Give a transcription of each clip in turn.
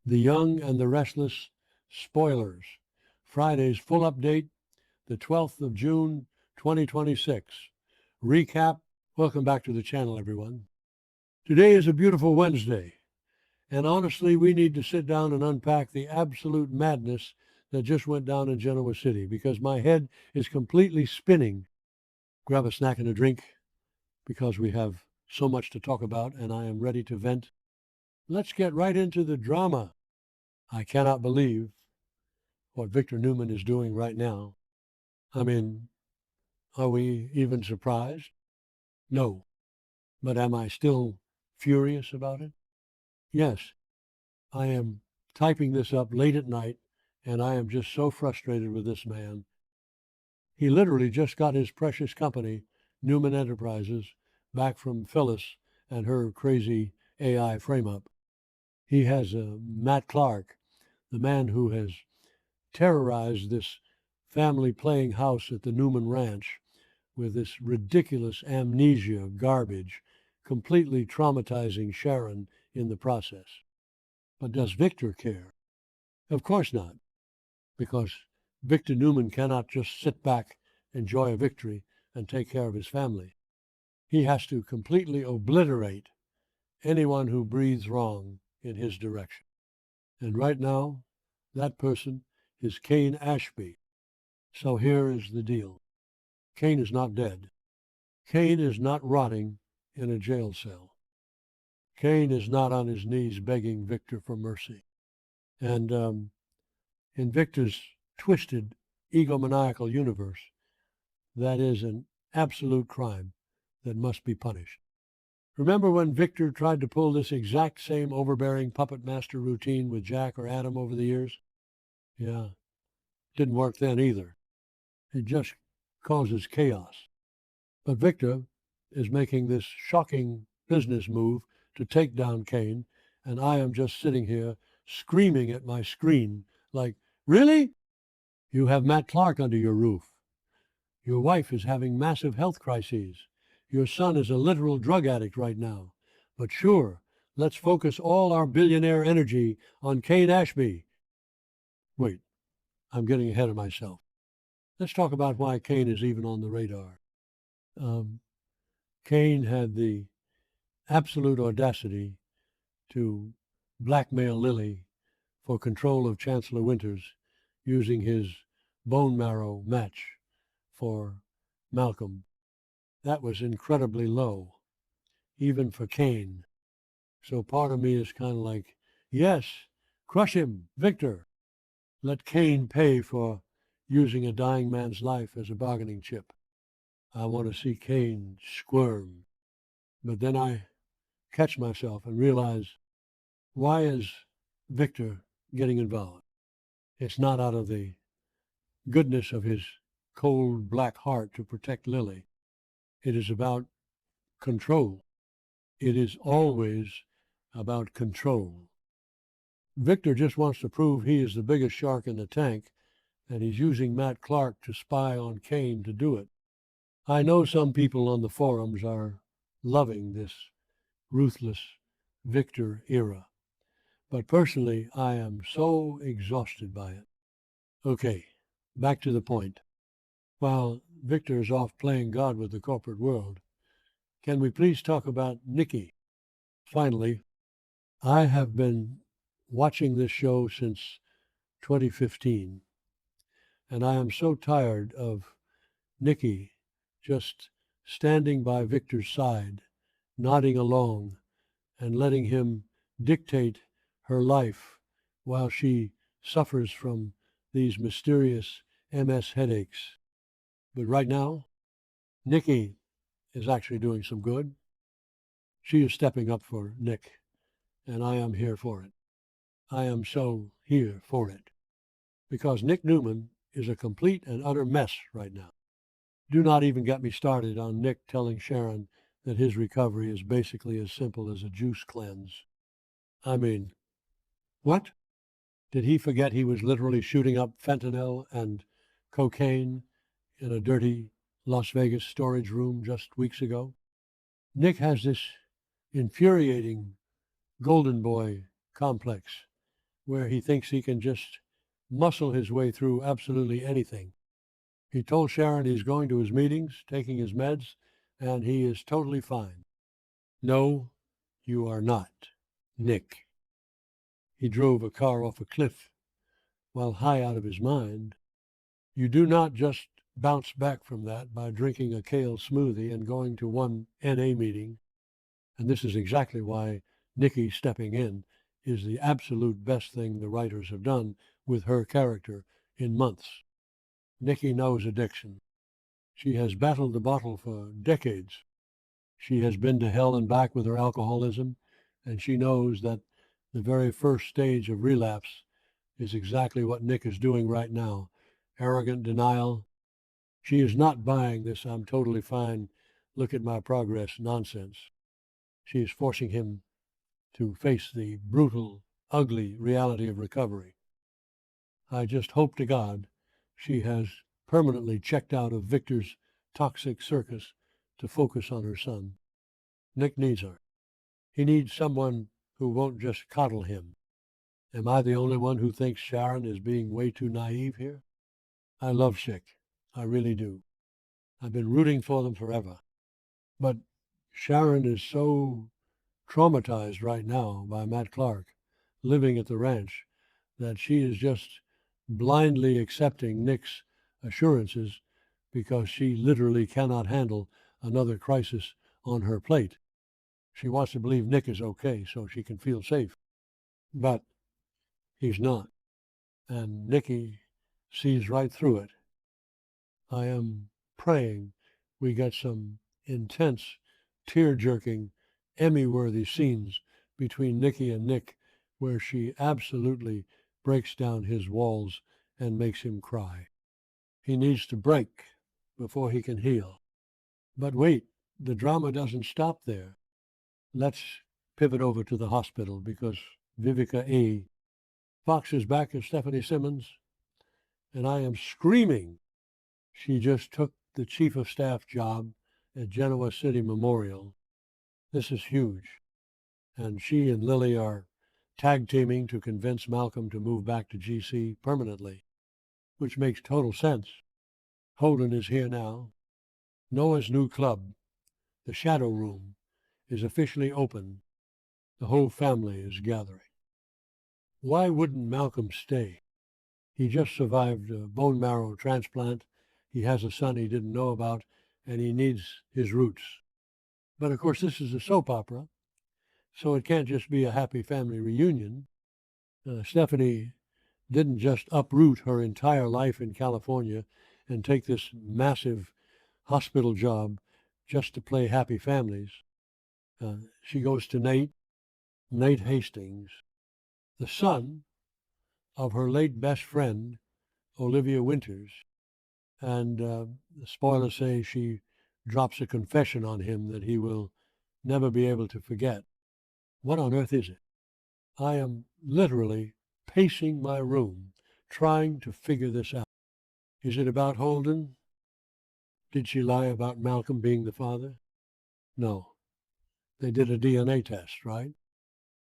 The Young and the Restless spoilers. Friday's full update, the 12th of June, 2026. Recap. Welcome back to the channel, everyone. Today is a beautiful Wednesday, and honestly, we need to sit down and unpack the absolute madness that just went down in Genoa City because my head is completely spinning. Grab a snack and a drink because we have so much to talk about and I am ready to vent. Let's get right into the drama. I cannot believe what Victor Newman is doing right now. I mean, are we even surprised? No. But am I still furious about it? Yes. I am typing this up late at night, and I am just so frustrated with this man. He literally just got his precious company, Newman Enterprises, back from Phyllis and her crazy AI frame-up. He has Matt Clark, the man who has terrorized this family playing house at the Newman Ranch with this ridiculous amnesia garbage, completely traumatizing Sharon in the process. But does Victor care? Of course not, because Victor Newman cannot just sit back, enjoy a victory, and take care of his family. He has to completely obliterate anyone who breathes wrong in his direction. And right now, that person is Cain Ashby. So here is the deal. Cain is not dead. Cain is not rotting in a jail cell. Cain is not on his knees begging Victor for mercy. And in Victor's twisted, egomaniacal universe, that is an absolute crime that must be punished. Remember when Victor tried to pull this exact same overbearing puppet master routine with Jack or Adam over the years? Yeah, didn't work then either. It just causes chaos. But Victor is making this shocking business move to take down Cain, and I am just sitting here screaming at my screen like, really? You have Matt Clark under your roof. Your wife is having massive health crises. Your son is a literal drug addict right now. But sure, let's focus all our billionaire energy on Cain Ashby. Wait, I'm getting ahead of myself. Let's talk about why Cain is even on the radar. Cain had the absolute audacity to blackmail Lily for control of Chancellor Winters using his bone marrow match for Malcolm. That was incredibly low, even for Cain. So part of me is kind of like, yes, crush him, Victor. Let Cain pay for using a dying man's life as a bargaining chip. I want to see Cain squirm. But then I catch myself and realize, why is Victor getting involved? It's not out of the goodness of his cold black heart to protect Lily. It is about control. It is always about control. Victor just wants to prove he is the biggest shark in the tank, and he's using Matt Clark to spy on Cain to do it. I know some people on the forums are loving this ruthless Victor era, but personally, I am so exhausted by it. Okay, back to the point. While Victor is off playing God with the corporate world, can we please talk about Nikki? Finally, I have been watching this show since 2015, and I am so tired of Nikki just standing by Victor's side, nodding along, and letting him dictate her life while she suffers from these mysterious MS headaches. But right now, Nikki is actually doing some good. She is stepping up for Nick, and I am here for it. I am so here for it. Because Nick Newman is a complete and utter mess right now. Do not even get me started on Nick telling Sharon that his recovery is basically as simple as a juice cleanse. I mean, what? Did he forget he was literally shooting up fentanyl and cocaine in a dirty Las Vegas storage room just weeks ago? Nick has this infuriating golden boy complex where he thinks he can just muscle his way through absolutely anything. He told Sharon he's going to his meetings, taking his meds, and he is totally fine. No, you are not, Nick. He drove a car off a cliff while high out of his mind. You do not just bounce back from that by drinking a kale smoothie and going to one NA meeting. And this is exactly why Nikki stepping in is the absolute best thing the writers have done with her character in months. Nikki knows addiction. She has battled the bottle for decades. She has been to hell and back with her alcoholism, and she knows that the very first stage of relapse is exactly what Nick is doing right now. Arrogant denial. She is not buying this "I'm totally fine, look at my progress" nonsense. She is forcing him to face the brutal, ugly reality of recovery. I just hope to God she has permanently checked out of Victor's toxic circus to focus on her son. Nick needs her. He needs someone who won't just coddle him. Am I the only one who thinks Sharon is being way too naive here? I love Schick. I really do. I've been rooting for them forever. But Sharon is so traumatized right now by Matt Clark living at the ranch that she is just blindly accepting Nick's assurances because she literally cannot handle another crisis on her plate. She wants to believe Nick is okay so she can feel safe. But he's not. And Nikki sees right through it. I am praying we get some intense, tear-jerking, Emmy-worthy scenes between Nikki and Nick where she absolutely breaks down his walls and makes him cry. He needs to break before he can heal. But wait, the drama doesn't stop there. Let's pivot over to the hospital because Vivica A. Fox is back as Stephanie Simmons, and I am screaming. She just took the chief of staff job at Genoa City Memorial. This is huge. And she and Lily are tag teaming to convince Malcolm to move back to GC permanently, which makes total sense. Holden is here now. Noah's new club, the Shadow Room, is officially open. The whole family is gathering. Why wouldn't Malcolm stay? He just survived a bone marrow transplant. He has a son he didn't know about, and he needs his roots. But of course, this is a soap opera, so it can't just be a happy family reunion. Stephanie didn't just uproot her entire life in California and take this massive hospital job just to play happy families. She goes to Nate Hastings, the son of her late best friend, Olivia Winters. And the spoilers say she drops a confession on him that he will never be able to forget. What on earth is it? I am literally pacing my room trying to figure this out. Is it about Holden? Did she lie about Malcolm being the father? No. They did a DNA test, right?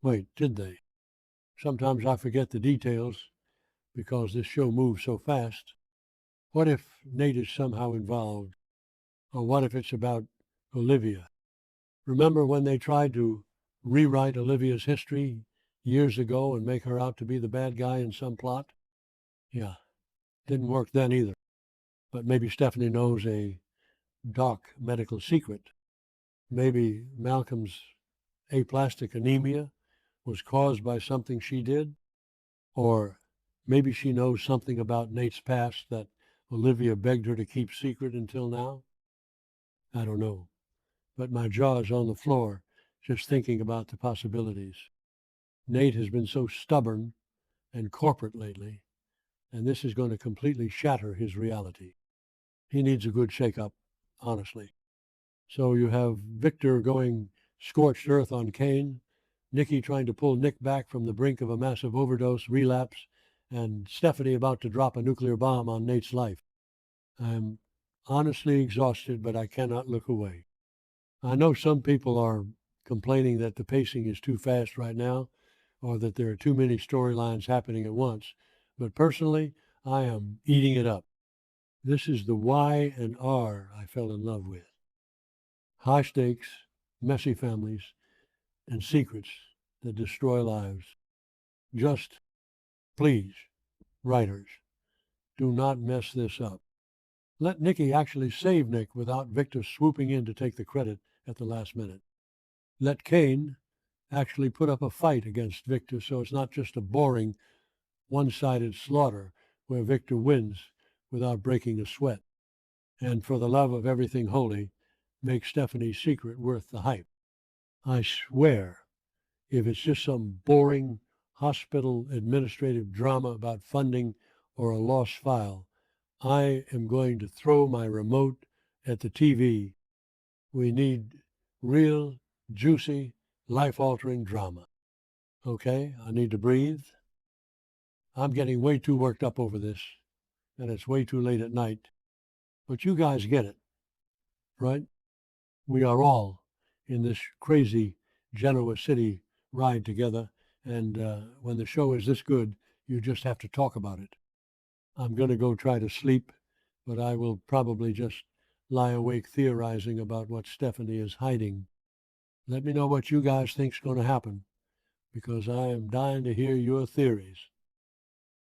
Wait, did they? Sometimes I forget the details because this show moves so fast. What if Nate is somehow involved? Or what if it's about Olivia? Remember when they tried to rewrite Olivia's history years ago and make her out to be the bad guy in some plot? Yeah, didn't work then either. But maybe Stephanie knows a dark medical secret. Maybe Malcolm's aplastic anemia was caused by something she did. Or maybe she knows something about Nate's past that Olivia begged her to keep secret until now. I don't know. But my jaw is on the floor just thinking about the possibilities. Nate has been so stubborn and corporate lately, and this is going to completely shatter his reality. He needs a good shake-up, honestly. So you have Victor going scorched earth on Kane, Nikki trying to pull Nick back from the brink of a massive overdose, relapse, and Stephanie about to drop a nuclear bomb on Nate's life. I'm honestly exhausted, but I cannot look away. I know some people are complaining that the pacing is too fast right now. or that there are too many storylines happening at once. But personally, I am eating it up. This is the Y and R I fell in love with. High stakes, messy families, and secrets that destroy lives. Just please, writers, do not mess this up. Let Nikki actually save Nick without Victor swooping in to take the credit at the last minute. Let Kane actually put up a fight against Victor so it's not just a boring, one-sided slaughter where Victor wins without breaking a sweat. And for the love of everything holy, make Stephanie's secret worth the hype. I swear, if it's just some boring hospital administrative drama about funding or a lost file, I am going to throw my remote at the TV. We need real, juicy, life-altering drama. Okay, I need to breathe. I'm getting way too worked up over this, and it's way too late at night. But you guys get it, right? We are all in this crazy Genoa City ride together, and when the show is this good, you just have to talk about it. I'm going to go try to sleep, but I will probably just lie awake theorizing about what Stephanie is hiding. Let me know what you guys think's going to happen, because I am dying to hear your theories.